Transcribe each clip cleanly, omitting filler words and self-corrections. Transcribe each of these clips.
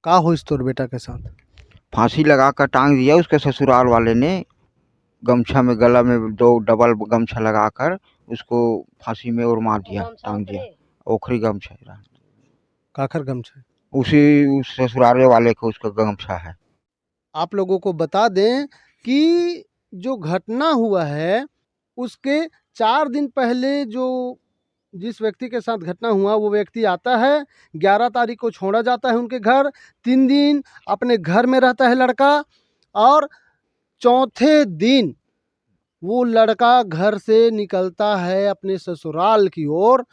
का हो इस तोर बेटा के साथ? फांसी लगा कर टांग दिया उसके ससुराल वाले ने। गमछा में, गला में दो डबल गमछा लगाकर उसको फांसी में और मार दिया, टांग दिया। ओखरी गमछा है, काखर गमछा है। उसी उस ससुराल वाले को उसका गमछा है। आप लोगों को बता दें कि जो घटना हुआ है उसके 4 दिन पहले जो जिस व्यक्ति के साथ घटना हुआ वो व्यक्ति आता है, 11 तारीख को छोड़ा जाता है उनके घर, 3 दिन अपने घर में रहता है लड़का, और चौथे दिन वो लड़का घर से निकलता है अपने ससुराल की ओर।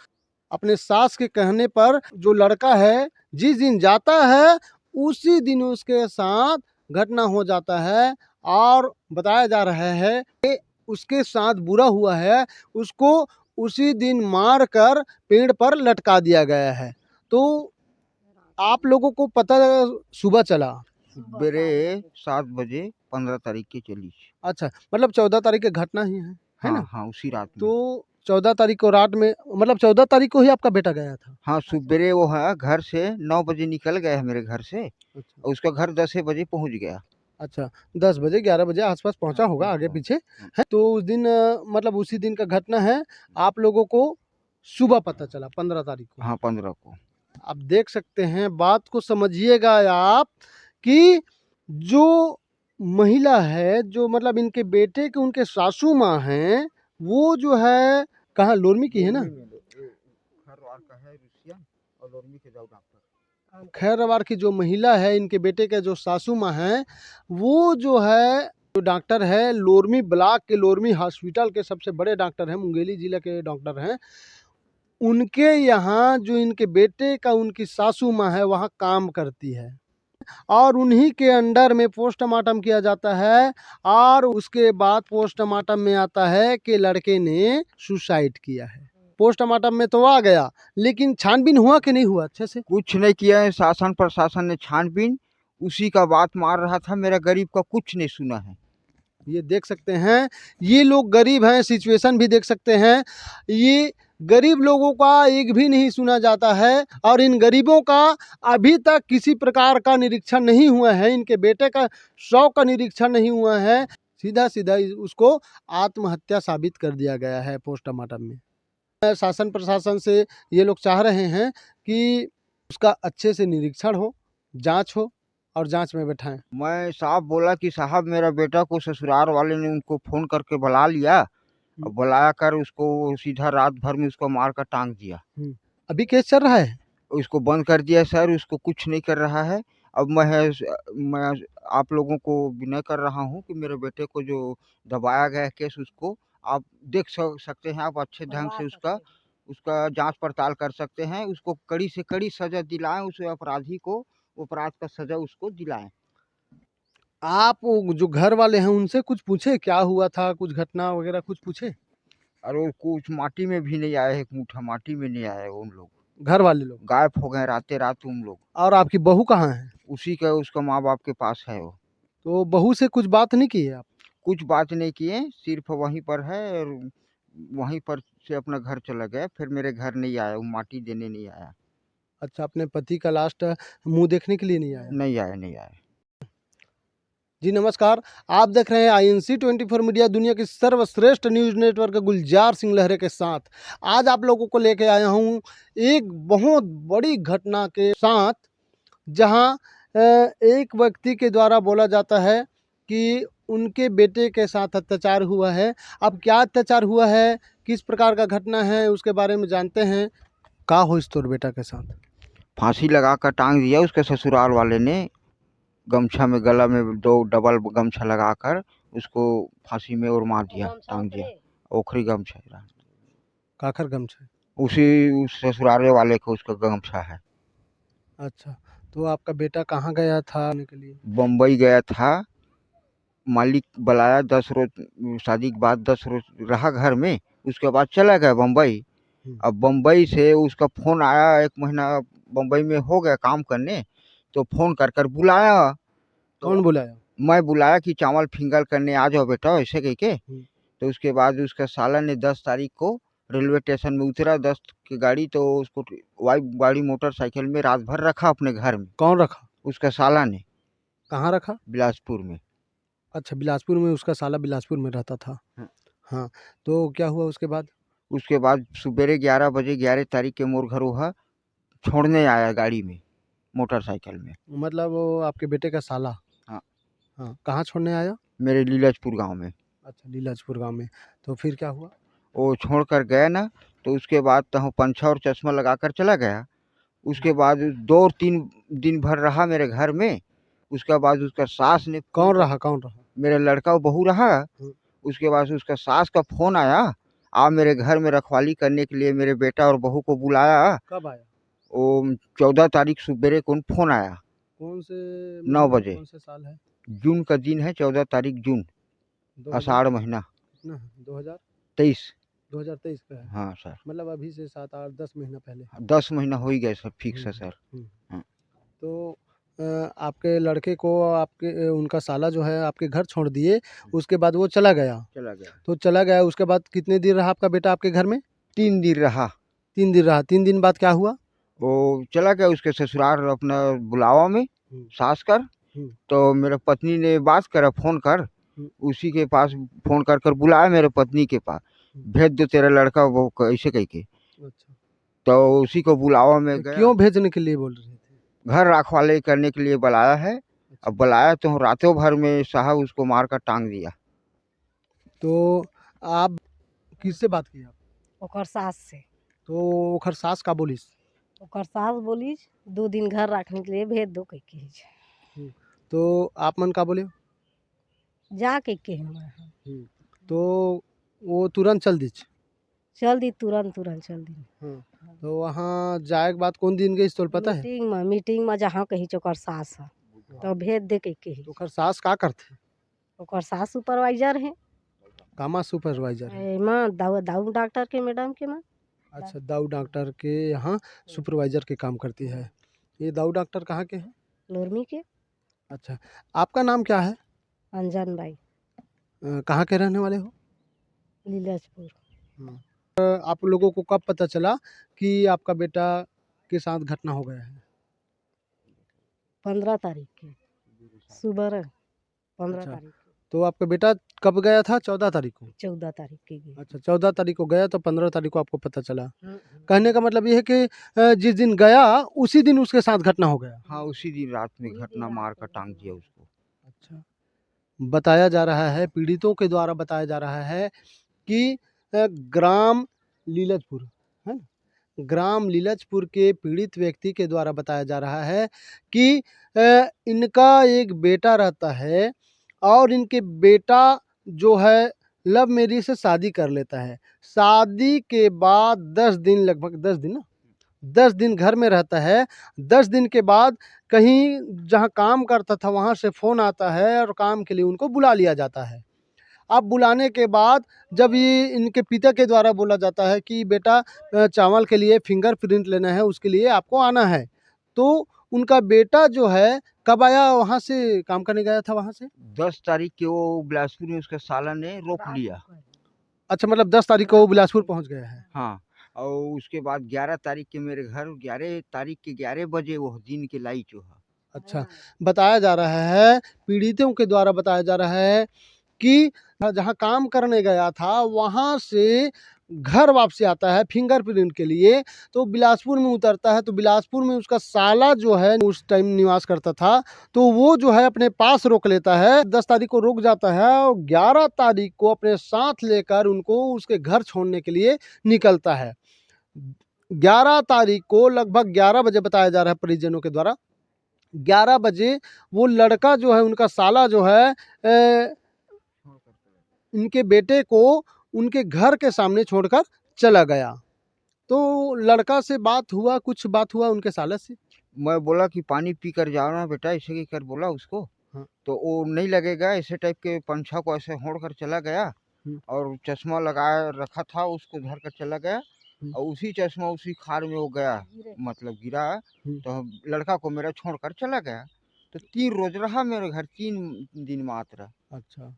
अपने सास के कहने पर जो लड़का है जिस दिन जाता है उसी दिन उसके साथ घटना हो जाता है, और बताया जा रहा है कि उसके साथ बुरा हुआ है, उसको उसी दिन मार कर पेड़ पर लटका दिया गया है। तो आप लोगों को पता सुबह चला? सवेरे 7 बजे 15 तारीख की चली। अच्छा, मतलब 14 तारीख की घटना ही है हाँ ना? हाँ, उसी रात में। तो 14 तारीख को रात में, मतलब 14 तारीख को ही आपका बेटा गया था? हाँ, सवेरे वो है घर से 9 बजे निकल गया है मेरे घर से, अच्छा। और उसका घर 10 बजे पहुंच गया। अच्छा, 10 बजे 11 बजे आसपास पहुंचा हाँ, होगा, आगे पहुंचा। पीछे है। तो उस दिन मतलब उसी दिन का घटना है। आप लोगों को सुबह पता चला 15 तारीख को। हाँ, 15 को। आप देख सकते हैं, बात को समझिएगा आप, कि जो महिला है, जो मतलब इनके बेटे के उनके सासू माँ हैं, वो जो है कहाँ, लोरमी की है ना? खैरवार की जो महिला है, इनके बेटे के जो सासू माँ हैं, वो जो है जो डॉक्टर है लोरमी ब्लॉक के, लोरमी हॉस्पिटल के सबसे बड़े डॉक्टर हैं, मुंगेली जिले के डॉक्टर हैं। उनके यहाँ जो इनके बेटे का उनकी सासू माँ है वहाँ काम करती है, और उन्हीं के अंडर में पोस्टमार्टम किया जाता है, और उसके बाद पोस्टमार्टम में आता है कि लड़के ने सुसाइड किया है। पोस्टमार्टम में तो आ गया, लेकिन छानबीन हुआ कि नहीं हुआ अच्छे से? कुछ नहीं किया है, शासन प्रशासन ने छानबीन उसी का बात मार रहा था, मेरा गरीब का कुछ नहीं सुना है। ये देख सकते हैं, ये लोग गरीब हैं, सिचुएशन भी देख सकते हैं। ये गरीब लोगों का एक भी नहीं सुना जाता है, और इन गरीबों का अभी तक किसी प्रकार का निरीक्षण नहीं हुआ है। इनके बेटे का शव का निरीक्षण नहीं हुआ है, सीधा सीधा उसको आत्महत्या साबित कर दिया गया है पोस्टमार्टम में। शासन प्रशासन से ये लोग चाह रहे हैं कि उसका अच्छे से निरीक्षण हो, जांच हो, और जांच में बैठाएं। मैं साहब बोला कि साहब मेरा बेटा को ससुराल वाले ने उनको फोन करके बुला लिया, और बुलाया कर उसको सीधा रात भर में उसको मार कर टांग दिया। अभी केस चल रहा है? उसको बंद कर दिया सर, उसको कुछ नहीं कर रहा है। अब मैं आप लोगों को विनय कर रहा हूँ कि मेरे बेटे को जो दबाया गया है केस, उसको आप देख सकते हैं, आप अच्छे ढंग से उसका उसका जांच पड़ताल कर सकते हैं। उसको कड़ी से कड़ी सजा दिलाएं, उस अपराधी को अपराध का सजा उसको दिलाएं। आप वो जो घर वाले हैं उनसे कुछ पूछे, क्या हुआ था, कुछ घटना वगैरह कुछ पूछे? और वो कुछ माटी में भी नहीं आए, एक मुट्ठा माटी में नहीं आए। उन लोग घर वाले लोग गायब हो गए राते रात उन लोग। और आपकी बहू कहाँ है? उसी का उसका माँ बाप के पास है वो। तो बहू से कुछ बात नहीं की है आप? कुछ बात नहीं किए, सिर्फ वहीं पर है, और वहीं पर से अपना घर चला गया। फिर मेरे घर नहीं आया, वो माटी देने नहीं आया। अच्छा, अपने पति का लास्ट मुंह देखने के लिए नहीं आया? नहीं आया, नहीं आया। जी नमस्कार, आप देख रहे हैं INC 24 मीडिया, दुनिया की सर्वश्रेष्ठ न्यूज़ नेटवर्क गुलजार सिंह लहरे के साथ। आज आप लोगों को लेके आया हूँ एक बहुत बड़ी घटना के साथ, जहाँ एक व्यक्ति के द्वारा बोला जाता है कि उनके बेटे के साथ अत्याचार हुआ है। अब क्या अत्याचार हुआ है, किस प्रकार का घटना है, उसके बारे में जानते हैं। का हो इस तोर बेटा के साथ? फांसी लगा कर टांग दिया उसके ससुराल वाले ने। गमछा में, गला में दो डबल गमछा लगाकर उसको फांसी में और मार दिया, टांग दिया। ओखरी गमछा है, काखर गमछा? उसी उस ससुराल वाले को उसका गमछा है। अच्छा, तो आपका बेटा कहाँ गया था आने के लिए? बम्बई गया था, मालिक बुलाया 10 रोज, शादी के बाद 10 रोज रहा घर में, उसके बाद चला गया बम्बई। अब बम्बई से उसका फ़ोन आया, 1 महीना बम्बई में हो गया काम करने, तो फ़ोन कर कर बुलाया। तो कौन बुलाया? मैं बुलाया कि चावल फिंगर करने आ जाओ बेटा, ऐसे कह के। तो उसके बाद उसका साला ने 10 तारीख को रेलवे स्टेशन में उतरा, 10 की गाड़ी, तो उसको वाइफ गाड़ी मोटरसाइकिल में रात भर रखा अपने घर में। कौन रखा? उसका साला ने कहाँ रखा? बिलासपुर में। अच्छा, बिलासपुर में उसका साला बिलासपुर में रहता था। हाँ। हाँ, तो क्या हुआ उसके बाद? उसके बाद सुबेरे 11 बजे 11 तारीख के मोर घर वह छोड़ने आया गाड़ी में, मोटरसाइकिल में। मतलब वो आपके बेटे का साला? हाँ। हाँ, कहाँ छोड़ने आया? मेरे लीलाजपुर गाँव में। अच्छा, लीलाजपुर गाँव में। तो फिर क्या हुआ? वो छोड़ कर गया ना, तो उसके बाद तो हम पंछा और चश्मा लगाकर चला गया। उसके बाद 2 और 3 दिन भर रहा मेरे घर में। उसके बाद उसका सास ने फ़ोन कौन कर रहा, कौन रहा? मेरा लड़का और बहू रहा। हुँ। उसके बाद उसका सास का फ़ोन आया, आप मेरे घर में रखवाली करने के लिए मेरे बेटा और बहू को बुलाया। कब आया? वो 14 तारीख सुबेरे को फ़ोन आया, कौन से 9 महीना, बजे। कौन से साल है? जून का दिन है, 14 तारीख जून, 2000 आषाढ़ महीना कितना है? 2000 23। 2023 का है। हाँ सर, मतलब अभी से 7, 8, 10 महीना पहले। 10 महीना हो ही गए सर, फिक्स है हुँ, सर। हुँ। हाँ। तो आपके लड़के को उनका साला जो है आपके घर छोड़ दिए, उसके बाद वो चला गया। चला गया। तो चला गया, उसके बाद कितने दिन रहा आपका बेटा आपके घर में? 3 दिन रहा। 3 दिन रहा, 3 दिन बाद क्या हुआ? वो चला गया उसके ससुराल अपना बुलावा में, हुँ, सास कर। हुँ, तो मेरे पत्नी ने बात करा फ़ोन कर, हुँ, उसी के पास फ़ोन कर कर बुलाया मेरे पत्नी के पास, हुँ। भेज दो तेरा लड़का वो ऐसे कह के। अच्छा, तो उसी को बुलावा में तो गया, क्यों भेजने के लिए बोल रहे थे? घर रखवाले करने के लिए बुलाया है। अच्छा, अब बुलाया तो रातों भर में साहब उसको मार कर टांग दिया। तो आप किससे बात की आप? ओकर सास से। तो ओकर सास का बोलिस? ओकर सास बोलिस 2 दिन घर रखने के लिए भेज दो कह के। हुँ, तो आप मन का बोले? जा कह के हम हुँ, तो वो तुरंत चल दिच? चल दी, तुरंत तुरंत चल दी। हाँ, तो वहाँ जाए के बाद कौन दिन गइस तोल पता है? मीटिंग में जहाँ कही ओकर सास ह तो भेज दे कह के। तो ओकर सास का करथे? ओकर सास सुपरवाइजर है कामा सुपरवाइज़र है? एमा दाऊ डॉक्टर के मैडम के में। अच्छा, दाऊ डॉक्टर के यहाँ सुपरवाइज़र के काम करती है। ये दाऊ डॉक्टर कहाँ के हैं? लोरमी के। अच्छा, आपका नाम क्या है? अंजन बाई, कहाँ के रहने वाले हो? लीलाजपुर। हाँ। आप लोगों को कब पता चला कि आपका बेटा के साथ घटना हो गया है? 15 तारीख के सुबह 15 अच्छा, तारीख के, तो आपका बेटा कब गया था? 14 तारीख को? 14 तारीख के गई। अच्छा, 14 तारीख को गया तो 15 तारीख को आपको पता चला। कहने का मतलब ये है कि जिस दिन गया उसी दिन उसके साथ घटना हो गया। हाँ, उसी दिन रात में घटना मार कर टांग दिया उसको। अच्छा, बताया जा रहा है, पीड़ितों के द्वारा बताया जा रहा है कि ग्राम लीलजपुर, है ना? ग्राम लीलजपुर के पीड़ित व्यक्ति के द्वारा बताया जा रहा है कि इनका एक बेटा रहता है और इनके बेटा जो है लव मैरिज से शादी कर लेता है। शादी के बाद 10 दिन, लगभग 10 दिन ना? 10 दिन घर में रहता है। 10 दिन के बाद कहीं जहाँ काम करता था वहाँ से फ़ोन आता है और काम के लिए उनको बुला लिया जाता है। अब बुलाने के बाद जब ये इनके पिता के द्वारा बोला जाता है कि बेटा चावल के लिए फिंगरप्रिंट लेना है, उसके लिए आपको आना है। तो उनका बेटा जो है कब आया वहाँ से, काम करने गया था वहाँ से? 10 तारीख के वो बिलासपुर में उसका साला ने रोक लिया। अच्छा, मतलब 10 तारीख को वो बिलासपुर पहुँच गया है। हाँ, और उसके बाद 11 तारीख के मेरे घर 11 तारीख के 11 बजे वो दिन के लाई जो है। अच्छा, बताया जा रहा है, पीड़ितों के द्वारा बताया जा रहा है कि जहाँ काम करने गया था वहाँ से घर वापसी आता है फिंगरप्रिंट के लिए, तो बिलासपुर में उतरता है। तो बिलासपुर में उसका साला जो है उस टाइम निवास करता था, तो वो जो है अपने पास रोक लेता है। 10 तारीख को रुक जाता है और 11 तारीख को अपने साथ लेकर उनको उसके घर छोड़ने के लिए निकलता है। 11 तारीख को लगभग 11 बजे बताया जा रहा है परिजनों के द्वारा, 11 बजे वो लड़का जो है उनका साला जो है इनके बेटे को उनके घर के सामने छोड़कर चला गया। तो लड़का से बात हुआ, कुछ बात हुआ उनके साले से? मैं बोला कि पानी पी कर जाओ ना बेटा, ऐसे ही कर बोला उसको। हाँ। तो वो नहीं लगेगा, ऐसे टाइप के पंछा को ऐसे होड़ कर चला गया हुँ। और चश्मा लगाए रखा था उसको धर कर चला गया हुँ। और उसी चश्मा उसी खार में वो गया, मतलब गिरा। हुँ। तो लड़का को मेरा छोड़ कर चला गया। तो 3 रोज़ रहा मेरे घर, 3 दिन मात्र। अच्छा,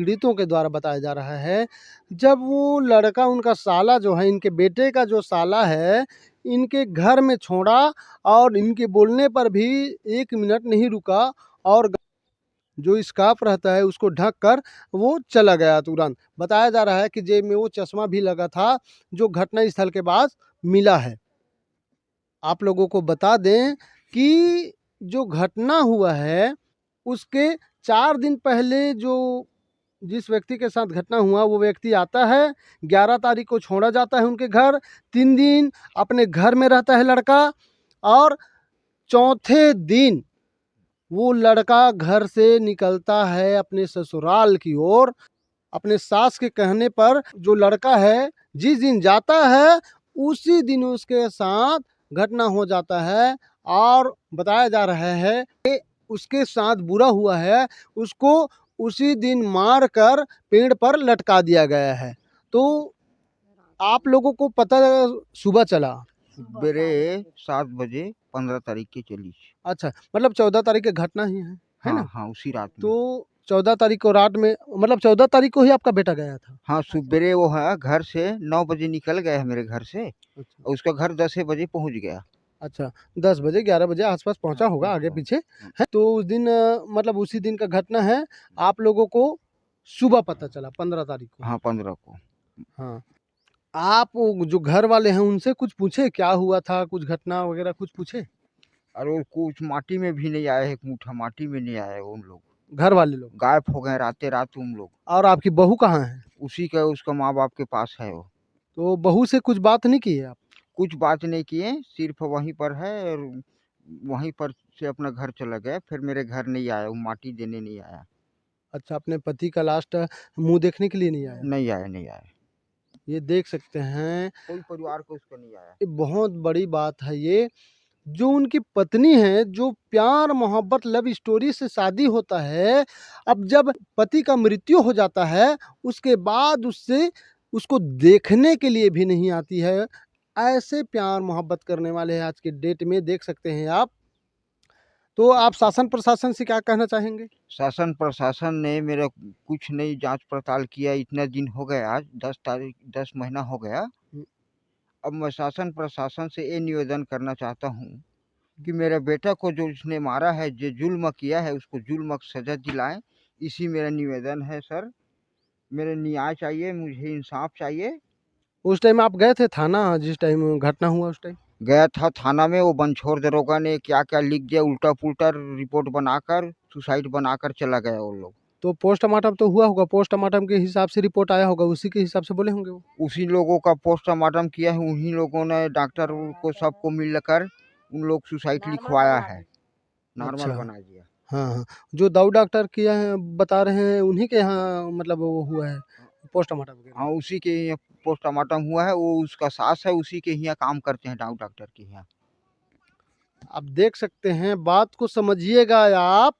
पीड़ितों के द्वारा बताया जा रहा है, जब वो लड़का उनका साला जो है, इनके बेटे का जो साला है, इनके घर में छोड़ा और इनके बोलने पर भी 1 मिनट नहीं रुका और जो स्कार्फ रहता है उसको ढक कर वो चला गया तुरंत। बताया जा रहा है कि जेब में वो चश्मा भी लगा था जो घटना स्थल के पास मिला है। आप लोगों को बता दें कि जो घटना हुआ है उसके 4 दिन पहले जो जिस व्यक्ति के साथ घटना हुआ वो व्यक्ति आता है, 11 तारीख को छोड़ा जाता है उनके घर, 3 दिन अपने घर में रहता है लड़का और चौथे दिन वो लड़का घर से निकलता है अपने ससुराल की ओर। अपने सास के कहने पर जो लड़का है जिस दिन जाता है उसी दिन उसके साथ घटना हो जाता है और बताया जा रहा है कि उसके साथ बुरा हुआ है, उसको उसी दिन मार कर पेड़ पर लटका दिया गया है। तो आप लोगों को पता सुबह चला? सवेरे 7 बजे 15 तारीख की चली। अच्छा, मतलब 14 तारीख की घटना ही है हाँ ना? हाँ, उसी रात में। तो 14 तारीख को रात में, मतलब 14 तारीख को ही आपका बेटा गया था? हाँ, सवेरे वो है घर से 9 बजे निकल गया है मेरे घर से अच्छा, और उसका घर 10 बजे पहुंच गया। अच्छा 10 बजे 11 बजे आसपास पहुंचा हाँ, होगा, आगे हाँ, पीछे हाँ। है। तो उस दिन मतलब उसी दिन का घटना है, आप लोगों को सुबह पता चला 15 तारीख को? हाँ, 15 को। हाँ, आप वो जो घर वाले हैं उनसे कुछ पूछे क्या हुआ था, कुछ घटना वगैरह कुछ पूछे? और वो कुछ माटी में भी नहीं आए, एक मुट्ठा माटी में नहीं आए उन लोग। घर वाले लोग? गायब हो गए रातें रात उन लोग। और आपकी बहू कहाँ है? उसी का उसका माँ बाप के पास है वो। तो बहू से कुछ बात नहीं की है आप? कुछ बात नहीं किए, सिर्फ वहीं पर है और वहीं पर से अपना घर चला गया। फिर मेरे घर नहीं आया, वो माटी देने नहीं आया। अच्छा, अपने पति का लास्ट मुंह देखने के लिए नहीं आया? नहीं आया, नहीं आया। ये देख सकते हैं, कोई परिवार को उसका नहीं आया। ये बहुत बड़ी बात है। ये जो उनकी पत्नी है, जो प्यार मोहब्बत लव स्टोरी से शादी होता है, अब जब पति का मृत्यु हो जाता है उसके बाद उससे उसको देखने के लिए भी नहीं आती है। ऐसे प्यार मोहब्बत करने वाले आज के डेट में देख सकते हैं आप। तो आप शासन प्रशासन से क्या कहना चाहेंगे? शासन प्रशासन ने मेरा कुछ नहीं जांच पड़ताल किया। इतना दिन हो गया, आज 10 महीना हो गया। अब मैं शासन प्रशासन से ये निवेदन करना चाहता हूँ कि मेरे बेटा को जो उसने मारा है, जो जुल्म किया है, उसको जुल्म की सजा दिलाएं। इसी मेरा निवेदन है सर। मेरे न्याय चाहिए, मुझे इंसाफ चाहिए। उस टाइम आप गए थे थाना, जिस टाइम घटना हुआ उस टाइम? गया था थाना में, वो बनछोड़ दरोगा ने क्या क्या लिख दिया, उल्टा पुल्टा रिपोर्ट बनाकर सुसाइड बनाकर चला गया वो लोग। तो पोस्टमार्टम तो हुआ होगा, पोस्टमार्टम के हिसाब से रिपोर्ट आया होगा, उसी के हिसाब से बोले होंगे वो? उसी लोगों का पोस्टमार्टम किया है, उन्हीं लोगों ने डॉक्टर को सबको मिलकर उन लोग सुसाइड लिखवाया है, नॉर्मल अच्छा, बना दिया। हाँ हाँ, जो दाऊ डॉक्टर किया है बता रहे हैं उन्हीं के यहाँ मतलब वो हुआ है पोस्टमार्टम के? हाँ, उसी के यहाँ पोस्टमार्टम हुआ है। वो उसका सास है, उसी के यहाँ काम करते हैं, डॉक्टर के यहाँ। आप देख सकते हैं, बात को समझिएगा आप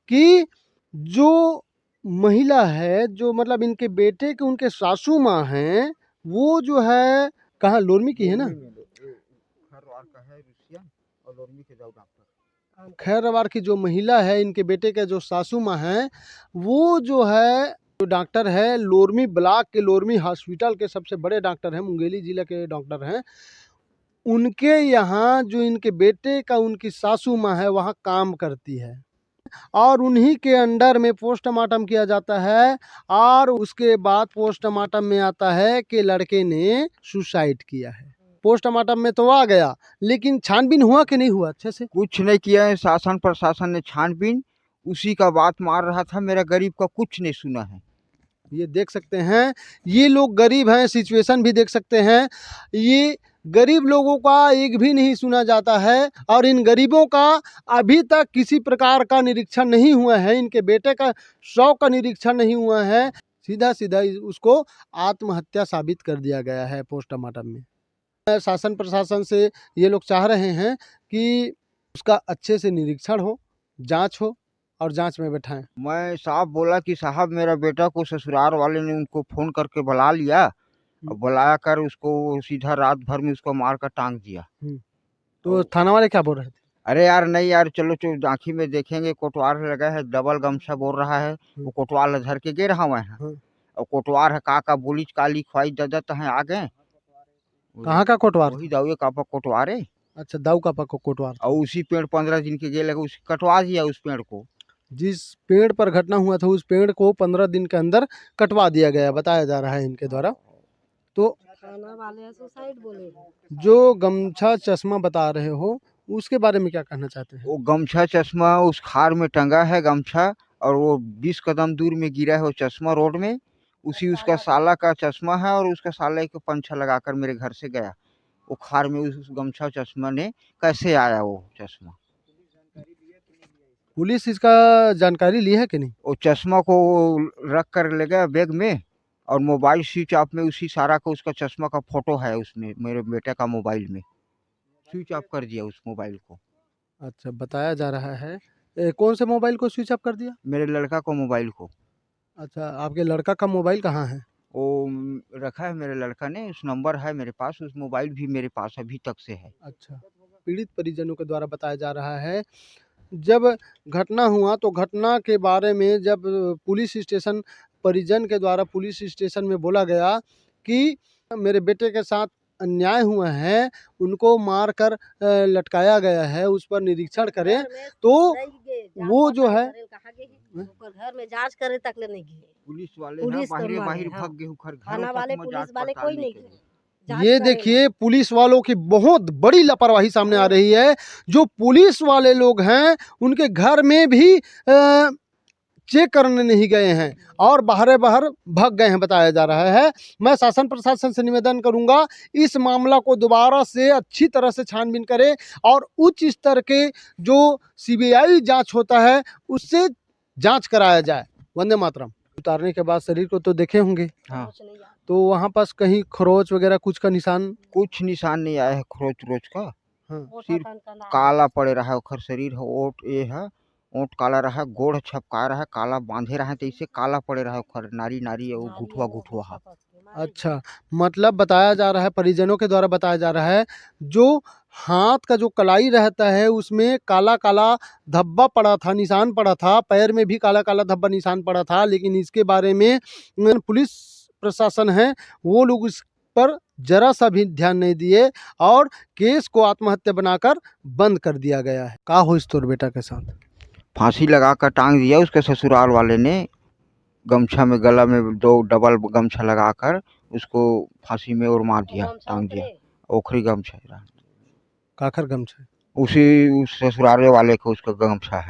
कि जो महिला है, जो मतलब इनके बेटे के उनके सासू माँ हैं, वो जो है कहाँ, लोरमी की है ना? खरवार का है रुसिया और लोरमी के दाऊ डॉक्टर। खैरवार की जो महिला है, इनके बेटे के जो सासू माँ हैं, वो जो है जो डॉक्टर है लोरमी ब्लॉक के, लोरमी हॉस्पिटल के सबसे बड़े डॉक्टर हैं, मुंगेली जिले के डॉक्टर हैं। उनके यहाँ जो इनके बेटे का उनकी सासू माँ है वहाँ काम करती है और उन्हीं के अंडर में पोस्टमार्टम किया जाता है और उसके बाद पोस्टमार्टम में आता है कि लड़के ने सुसाइड किया है। पोस्टमार्टम में तो आ गया, लेकिन छानबीन हुआ कि नहीं हुआ अच्छे से? कुछ नहीं किया है शासन प्रशासन ने छानबीन। उसी का बात मार रहा था, मेरा गरीब का कुछ नहीं सुना है। ये देख सकते हैं, ये लोग गरीब हैं, सिचुएशन भी देख सकते हैं। ये गरीब लोगों का एक भी नहीं सुना जाता है और इन गरीबों का अभी तक किसी प्रकार का निरीक्षण नहीं हुआ है। इनके बेटे का शव का निरीक्षण नहीं हुआ है, सीधा सीधा उसको आत्महत्या साबित कर दिया गया है पोस्टमार्टम में। शासन प्रशासन से ये लोग चाह रहे हैं कि उसका अच्छे से निरीक्षण हो, जांच हो और जांच में बैठाएं। मैं साहब बोला कि साहब मेरा बेटा को ससुराल वाले ने उनको फोन करके बुला लिया और बुलाया कर उसको सीधा रात भर में उसको मार कर टांग दिया। तो थाना वाले क्या बोल रहे थे? अरे यार नहीं यार, चलो आँखी में देखेंगे, कोटवार लगा है, डबल गमछा बोल रहा है, वो कोटवार ला धर के गे रहा मैं हाँ। और कोटवार है का बोलीच काली ख्वाई ददत है आ गए। कहाँ का कोटवार वही था? दाऊए का कोटवारे। अच्छा, दाऊ का पक्का कोटवार था। और उसी पेड़ 15 दिन के गेले उस कटवा दिया उस पेड़ को। जिस पेड़ पर घटना हुआ था उस पेड़ को 15 दिन के अंदर कटवा दिया गया, बताया जा रहा है इनके द्वारा। तो थाना वाले सुसाइड बोले। जो गमछा चश्मा बता रहे हो उसके बारे में क्या कहना चाहते हैं? वो गमछा चश्मा उस खार में टंगा है गमछा, और वो 20 कदम दूर में गिरा है वो चश्मा रोड में। उसी उसका साला का चश्मा है और उसका साला को पंछा लगाकर मेरे घर से गया। वो खार में उस गमछा चश्मा ने कैसे आया वो चश्मा? पुलिस इसका जानकारी ली है कि नहीं? वो चश्मा को रख कर ले गया बैग में, और मोबाइल स्विच ऑफ में उसी सारा का उसका चश्मा का फोटो है उसमें, मेरे बेटे का मोबाइल में स्विच ऑफ कर दिया उस मोबाइल को। अच्छा, बताया जा रहा है। कौन से मोबाइल को स्विच ऑफ कर दिया? मेरे लड़का को मोबाइल को। अच्छा, आपके लड़का का मोबाइल कहाँ है? वो रखा है मेरे लड़का ने, उस नंबर है मेरे पास, उस मोबाइल भी मेरे पास अभी तक से है। अच्छा, पीड़ित परिजनों के द्वारा बताया जा रहा है जब घटना हुआ तो घटना के बारे में जब पुलिस स्टेशन परिजन के द्वारा पुलिस स्टेशन में बोला गया कि मेरे बेटे के साथ अन्याय हुआ है, उनको मार कर लटकाया गया है, उस पर निरीक्षण करें, तो वो जो है घर में जांच करे तक ले नहीं गए। पुलिस वाले पुलिस बाहर तो बाहर हाँ। भाग गए घर थाना वाले पुलिस वाले कोई नहीं गए। जांच ये करेगा। देखिए पुलिस वालों की बहुत बड़ी लापरवाही सामने आ रही है। जो पुलिस वाले लोग हैं उनके घर में भी चेक करने नहीं गए हैं और बाहर भाग गए हैं, बताया जा रहा है। मैं शासन प्रशासन से निवेदन करूंगा इस मामला को दोबारा से अच्छी तरह से छानबीन करे और उच्च स्तर के जो सीबीआई जांच होता है उससे जांच कराया जाए। वंदे मातरम। उतारने के बाद शरीर को तो देखे होंगे, हाँ। कुछ नहीं आता। तो वहाँ पास कहीं खरोच वगैरह कुछ का निशान? कुछ निशान नहीं आया है खरोच रोच का। हाँ। वो सिर ठन-ठन आ काला पड़े रहा है, ओखर शरीर है, ओट ये है, ओट काला रहा, गोड़ छपका रहा है, काला बांधे रहा है, तो इसे काला पड़े रहा है, ओखर नारी नारी वो गुठवा गुठवा है। अच्छा, मतलब बताया जा रहा है, परिजनों के द्वारा बताया जा रहा है, जो हाथ का जो कलाई रहता है उसमें काला काला धब्बा पड़ा था, निशान पड़ा था, पैर में भी काला काला धब्बा निशान पड़ा था, लेकिन इसके बारे में पुलिस प्रशासन है वो लोग इस पर जरा सा भी ध्यान नहीं दिए और केस को आत्महत्या बनाकर बंद कर दिया गया है। का हो इस तोर बेटा के साथ? फांसी लगा कर टांग दिया उसके ससुराल वाले ने, गमछा में गला में 2 डबल गमछा लगाकर उसको फांसी में और मार दिया, टांग दिया। ओखरी गमछा रहा, काखर गमछा? उसी उस ससुराले वाले को उसका गमछा है।